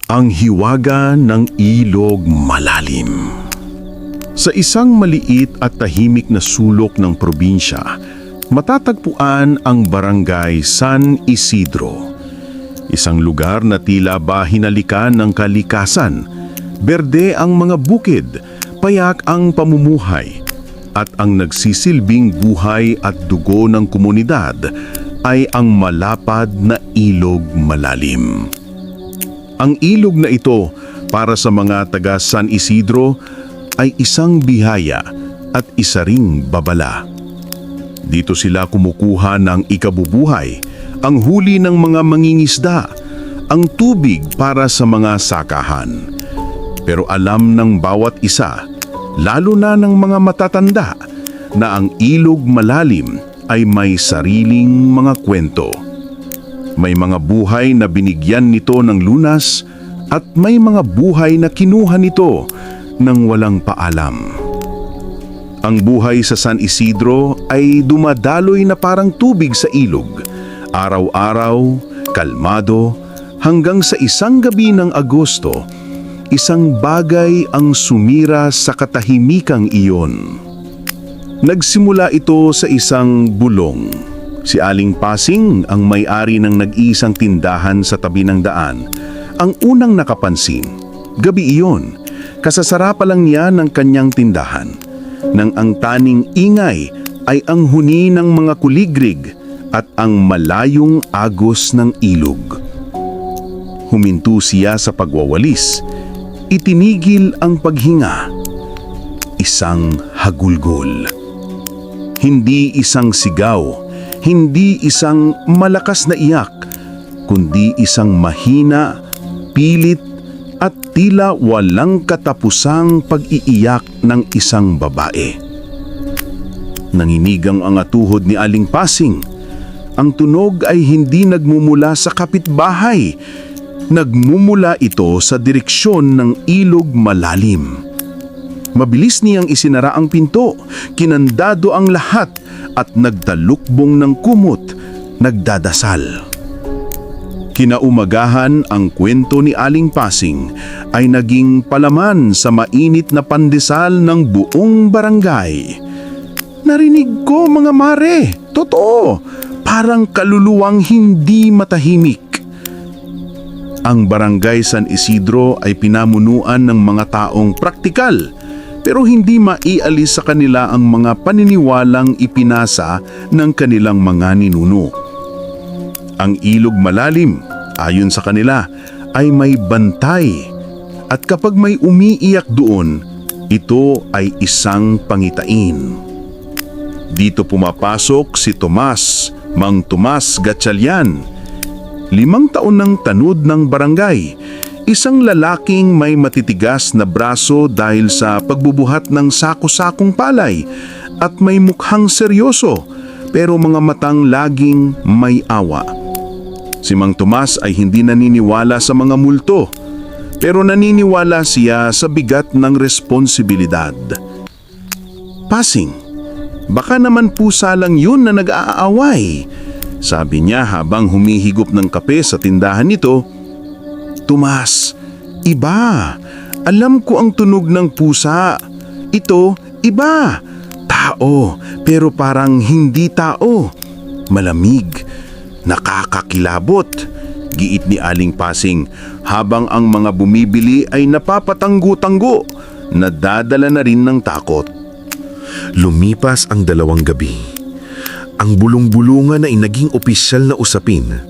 Ang hiwaga ng ilog malalim. Sa isang maliit at tahimik na sulok ng probinsya, matatagpuan ang barangay San Isidro. Isang lugar na tila ba hinalikan ng kalikasan. Berde ang mga bukid, payak ang pamumuhay, at ang nagsisilbing buhay at dugo ng komunidad ay ang malapad na ilog malalim. Ang ilog na ito para sa mga taga San Isidro ay isang bihaya at isa ring babala. Dito sila kumukuha ng ikabubuhay, ang huli ng mga mangingisda, ang tubig para sa mga sakahan. Pero alam ng bawat isa, lalo na ng mga matatanda, na ang ilog malalim ay may sariling mga kwento. May mga buhay na binigyan nito ng lunas at may mga buhay na kinuha nito nang walang paalam. Ang buhay sa San Isidro ay dumadaloy na parang tubig sa ilog, araw-araw, kalmado, hanggang sa isang gabi ng Agosto, isang bagay ang sumira sa katahimikang iyon. Nagsimula ito sa isang bulong. Si Aling Pasing, ang may-ari ng nag-iisang tindahan sa tabi ng daan, ang unang nakapansin. Gabi iyon, kasasara pa lang niya ng kanyang tindahan, nang ang taning ingay ay ang huni ng mga kuligrig at ang malayong agos ng ilog. Huminto siya sa pagwawalis, itinigil ang paghinga. Isang hagulgol. Hindi isang sigaw, hindi isang malakas na iyak, kundi isang mahina, pilit at tila walang katapusang pag-iiyak ng isang babae. Nanginginig ang tuhod ni Aling Pasing. Ang tunog ay hindi nagmumula sa kapitbahay. Nagmumula ito sa direksyon ng ilog malalim. Mabilis niyang isinara ang pinto, kinandado ang lahat at nagtalukbong ng kumot, nagdadasal. Kinaumagahan, ang kwento ni Aling Pasing ay naging palaman sa mainit na pandesal ng buong barangay. Narinig ko, mga mare, totoo, parang kaluluwang hindi matahimik. Ang barangay San Isidro ay pinamunuan ng mga taong praktikal, pero hindi maialis sa kanila ang mga paniniwalang ipinasa ng kanilang mga ninuno. Ang ilog malalim, ayon sa kanila, ay may bantay, at kapag may umiiyak doon, ito ay isang pangitain. Dito pumapasok si Tomas, Mang Tomas Gatchalian, 5 taon ng tanud ng barangay, isang lalaking may matitigas na braso dahil sa pagbubuhat ng sako-sakong palay at may mukhang seryoso pero mga matang laging may awa. Si Mang Tomas ay hindi naniniwala sa mga multo, pero naniniwala siya sa bigat ng responsibilidad. Pasing, baka naman pusa lang yun na nag-aaway, sabi niya habang humihigop ng kape sa tindahan nito. Tomas, iba. Alam ko ang tunog ng pusa. Ito, iba. Tao, pero parang hindi tao. Malamig, nakakakilabot, giit ni Aling Pasing habang ang mga bumibili ay napapatanggo-tanggo, nadadala na rin ng takot. Lumipas ang 2 gabi. Ang bulong-bulungan ay naging opisyal na usapin.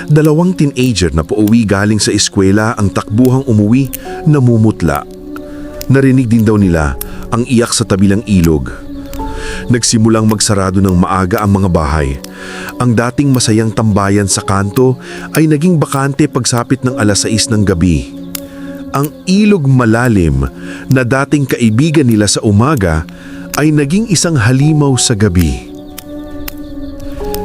2 teenager na pauwi galing sa eskwela ang takbuhang umuwi, namumutla. Narinig din daw nila ang iyak sa tabi ng ilog. Nagsimulang magsarado ng maaga ang mga bahay. Ang dating masayang tambayan sa kanto ay naging bakante pagsapit ng 6:00 ng gabi. Ang ilog malalim na dating kaibigan nila sa umaga ay naging isang halimaw sa gabi.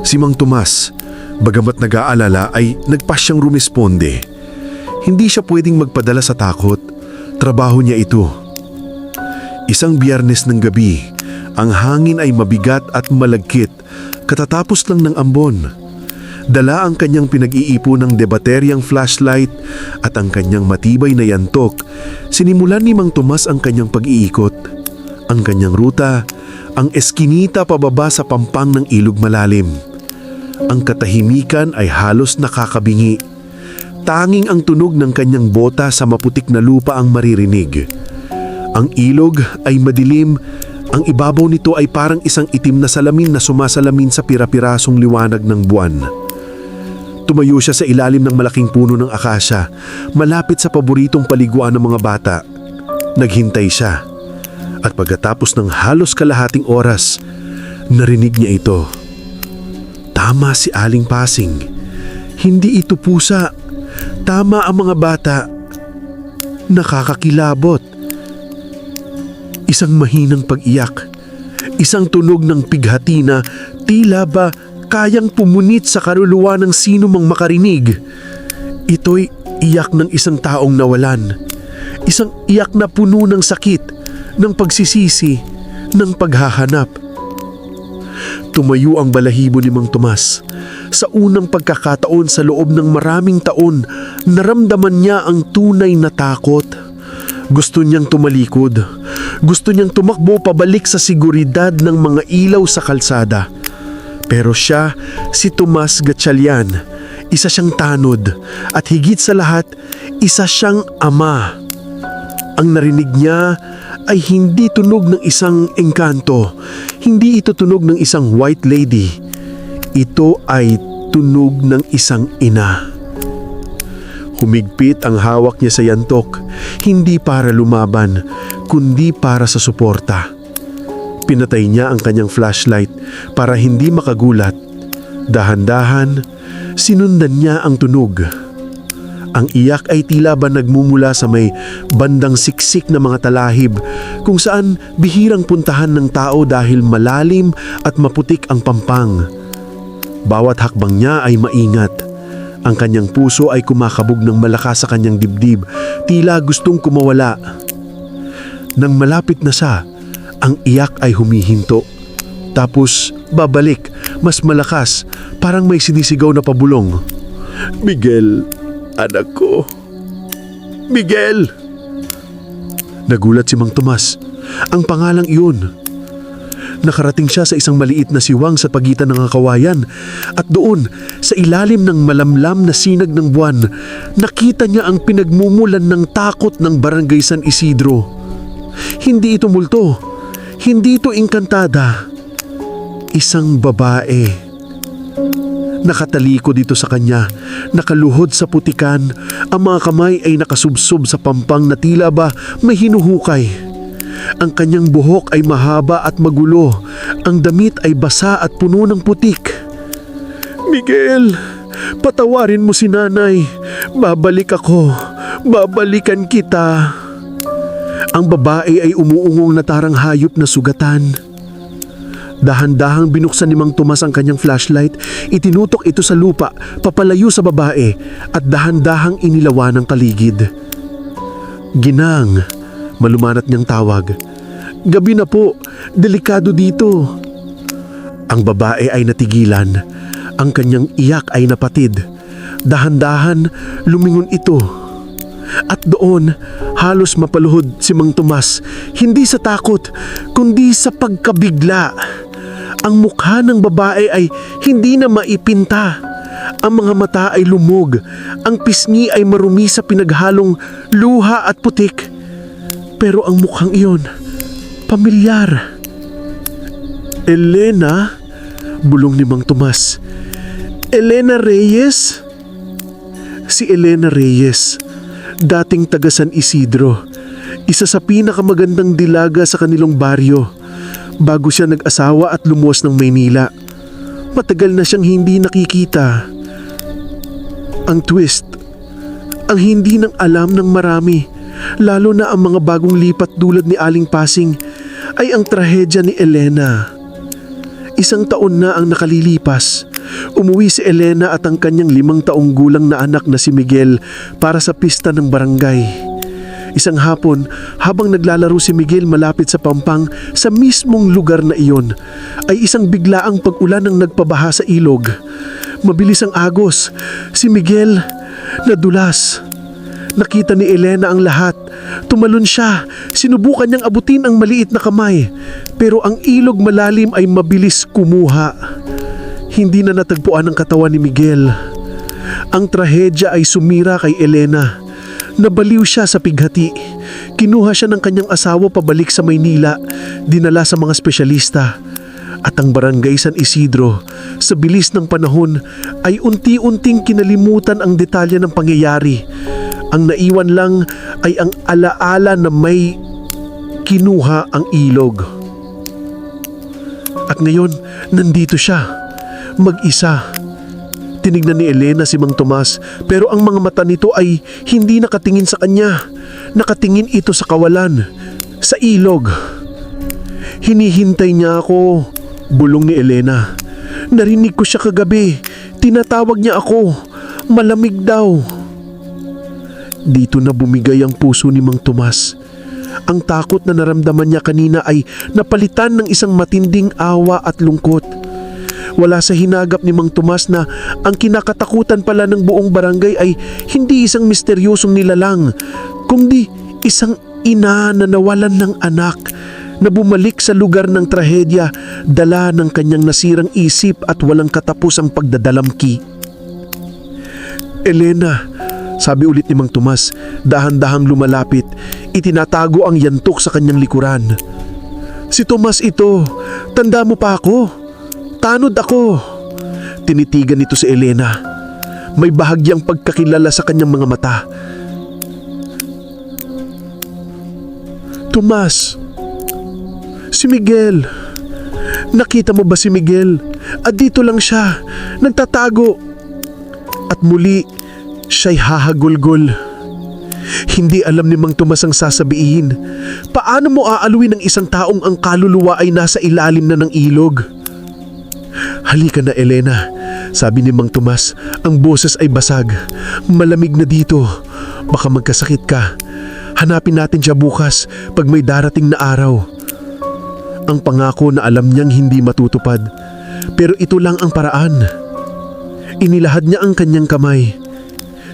Si Mang Tomas, bagamat nag-aalala, ay nagpasyang rumisponde. Hindi siya pwedeng magpadala sa takot. Trabaho niya ito. Isang Biyernes ng gabi, ang hangin ay mabigat at malagkit, katatapos lang ng ambon. Dala ang kanyang pinag-iipunang debateryang flashlight at ang kanyang matibay na yantok. Sinimulan ni Mang Tomas ang kanyang pag-iikot. Ang kanyang ruta, ang eskinita pababa sa pampang ng ilog malalim. Ang katahimikan ay halos nakakabingi. Tanging ang tunog ng kanyang bota sa maputik na lupa ang maririnig. Ang ilog ay madilim. Ang ibabaw nito ay parang isang itim na salamin na sumasalamin sa pira-pirasong liwanag ng buwan. Tumayo siya sa ilalim ng malaking puno ng akasya, malapit sa paboritong paliguan ng mga bata. Naghintay siya. At pagkatapos ng halos kalahating oras, narinig niya ito. Tama si Aling Pasing. Hindi ito pusa. Tama ang mga bata. Nakakakilabot. Isang mahinang pag-iyak. Isang tunog ng pighati na tila ba kayang pumunit sa kaluluwa ng sino mang makarinig. Ito'y iyak ng isang taong nawalan. Isang iyak na puno ng sakit, ng pagsisisi, ng paghahanap. Tumayo ang balahibo ni Mang Tomas. Sa unang pagkakataon sa loob ng maraming taon, naramdaman niya ang tunay na takot. Gusto niyang tumalikod. Gusto niyang tumakbo pabalik sa seguridad ng mga ilaw sa kalsada. Pero siya, si Tomas Gatchalian, isa siyang tanod at higit sa lahat, isa siyang ama. Ang narinig niya ay hindi tunog ng isang engkanto. Hindi ito tunog ng isang white lady. Ito ay tunog ng isang ina. Humigpit ang hawak niya sa yantok, hindi para lumaban, kundi para sa suporta. Pinatay niya ang kanyang flashlight para hindi makagulat. Dahan-dahan, sinundan niya ang tunog. Ang iyak ay tila ba nagmumula sa may bandang siksik na mga talahib kung saan bihirang puntahan ng tao dahil malalim at maputik ang pampang. Bawat hakbang niya ay maingat. Ang kanyang puso ay kumakabog ng malakas sa kanyang dibdib, tila gustong kumawala. Nang malapit na siya, ang iyak ay humihinto. Tapos babalik, mas malakas, parang may sinisigaw na pabulong. Miguel, anak ko. Miguel! Nagulat si Mang Tomas. Ang pangalang iyon. Nakarating siya sa isang maliit na siwang sa pagitan ng kawayan at doon, sa ilalim ng malamlam na sinag ng buwan, nakita niya ang pinagmumulan ng takot ng Barangay San Isidro. Hindi ito multo. Hindi ito engkantada. Isang babae. Nakataliko dito sa kanya, nakaluhod sa putikan, ang mga kamay ay nakasubsob sa pampang na tila ba may hinuhukay. Ang kanyang buhok ay mahaba at magulo. Ang damit ay basa at puno ng putik. Miguel, patawarin mo si nanay. Babalik ako. Babalikan kita. Ang babae ay umuungong na tarang hayop na sugatan. Dahan-dahang binuksan ni Mang Tomas ang kanyang flashlight, itinutok ito sa lupa, papalayo sa babae, at dahan-dahang inilawan ng paligid. Ginang, malumanat niyang tawag. Gabi na po, delikado dito. Ang babae ay natigilan. Ang kanyang iyak ay napatid. Dahan-dahan, lumingon ito. At doon, halos mapaluhod si Mang Tomas, hindi sa takot, kundi sa pagkabigla. Ang mukha ng babae ay hindi na maipinta. Ang mga mata ay lumog. Ang pisngi ay marumi sa pinaghalong luha at putik. Pero ang mukhang iyon, pamilyar. Elena? Bulong ni Mang Tomas. Elena Reyes? Si Elena Reyes, dating taga San Isidro, isa sa pinakamagandang dilaga sa kanilang baryo, bago siya nag-asawa at lumuwas ng Maynila. Matagal na siyang hindi nakikita. Ang twist, ang hindi nang alam ng marami, lalo na ang mga bagong lipat tulad ni Aling Pasing, ay ang trahedya ni Elena. 1 taon na ang nakalilipas. Umuwi si Elena at ang kanyang 5 taong gulang na anak na si Miguel para sa pista ng barangay. Isang hapon, habang naglalaro si Miguel malapit sa pampang sa mismong lugar na iyon, ay isang biglaang pag-ulan ang nagpabaha sa ilog. Mabilis ang agos. Si Miguel, nadulas. Nakita ni Elena ang lahat. Tumalon siya. Sinubukan niyang abutin ang maliit na kamay. Pero ang ilog malalim ay mabilis kumuha. Hindi na natagpuan ang katawan ni Miguel. Ang trahedya ay sumira kay Elena. Nabaliw siya sa pighati. Kinuha siya ng kanyang asawa pabalik sa Maynila. Dinala sa mga espesyalista. At ang barangay San Isidro, sa bilis ng panahon, ay unti-unting kinalimutan ang detalye ng pangyayari. Ang naiwan lang ay ang alaala na may kinuha ang ilog. At ngayon, nandito siya, mag-isa. Tinignan ni Elena si Mang Tomas, pero ang mga mata nito ay hindi nakatingin sa kanya. Nakatingin ito sa kawalan, sa ilog. Hinihintay niya ako, bulong ni Elena. Narinig ko siya kagabi. Tinatawag niya ako. Malamig daw. Dito na bumigay ang puso ni Mang Tomas. Ang takot na naramdaman niya kanina ay napalitan ng isang matinding awa at lungkot. Wala sa hinagap ni Mang Tomas na ang kinakatakutan pala ng buong barangay ay hindi isang misteryosong nilalang, kundi isang ina na nawalan ng anak, na bumalik sa lugar ng trahedya, dala ng kanyang nasirang isip at walang katapusang pagdadalamki. Elena, sabi ulit ni Mang Tomas, dahan-dahang lumalapit, itinatago ang yantok sa kanyang likuran. Si Tomas ito, tanda mo pa ako? Tanod ako. Tinitigan nito si Elena. May bahagyang pagkakilala sa kanyang mga mata. Tomas, si Miguel. Nakita mo ba si Miguel? At dito lang siya, nagtatago. At muli, siya'y hahagulgol. Hindi alam ni Mang Tomas ang sasabihin. Paano mo aaluin ng isang taong ang kaluluwa ay nasa ilalim na ng ilog? Halika na, Elena, sabi ni Mang Tomas. Ang boses ay basag. Malamig na dito. Baka magkasakit ka. Hanapin natin siya bukas pag may darating na araw. Ang pangako na alam niyang hindi matutupad. Pero ito lang ang paraan. Inilahad niya ang kanyang kamay.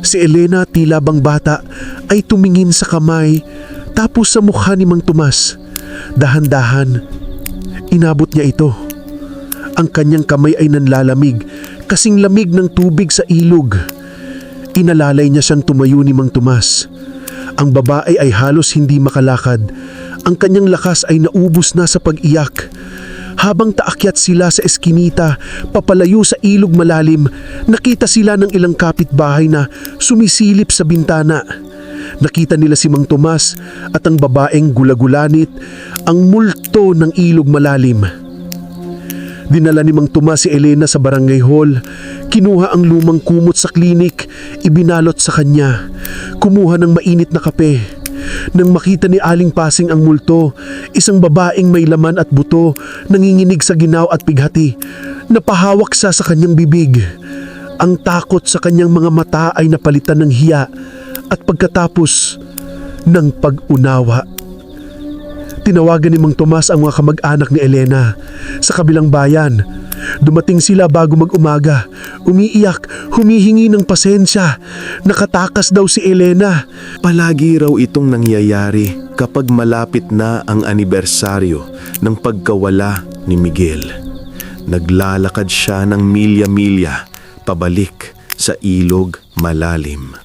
Si Elena, tila bang bata, ay tumingin sa kamay tapos sa mukha ni Mang Tomas. Dahan-dahan, inabot niya ito. Ang kanyang kamay ay nanlalamig, kasing lamig ng tubig sa ilog. Inalalay niya siyang tumayo ni Mang Tomas. Ang babae ay halos hindi makalakad. Ang kanyang lakas ay naubos na sa pag-iyak. Habang taakyat sila sa eskinita, papalayo sa ilog malalim, nakita sila ng ilang kapitbahay na sumisilip sa bintana. Nakita nila si Mang Tomas at ang babaeng gulagulanit, ang multo ng ilog malalim. Dinala ni Mang Tomas si Elena sa barangay hall. Kinuha ang lumang kumot sa klinik, ibinalot sa kanya. Kumuha ng mainit na kape. Nang makita ni Aling Pasing ang multo, isang babaeng may laman at buto, nanginginig sa ginaw at pighati, napahawak sa kanyang bibig. Ang takot sa kanyang mga mata ay napalitan ng hiya at pagkatapos ng pag-unawa. Tinawagan ni Mang Tomas ang mga kamag-anak ni Elena sa kabilang bayan. Dumating sila bago mag-umaga. Umiiyak, humihingi ng pasensya. Nakatakas daw si Elena. Palagi raw itong nangyayari kapag malapit na ang anibersaryo ng pagkawala ni Miguel. Naglalakad siya ng milya-milya pabalik sa ilog malalim.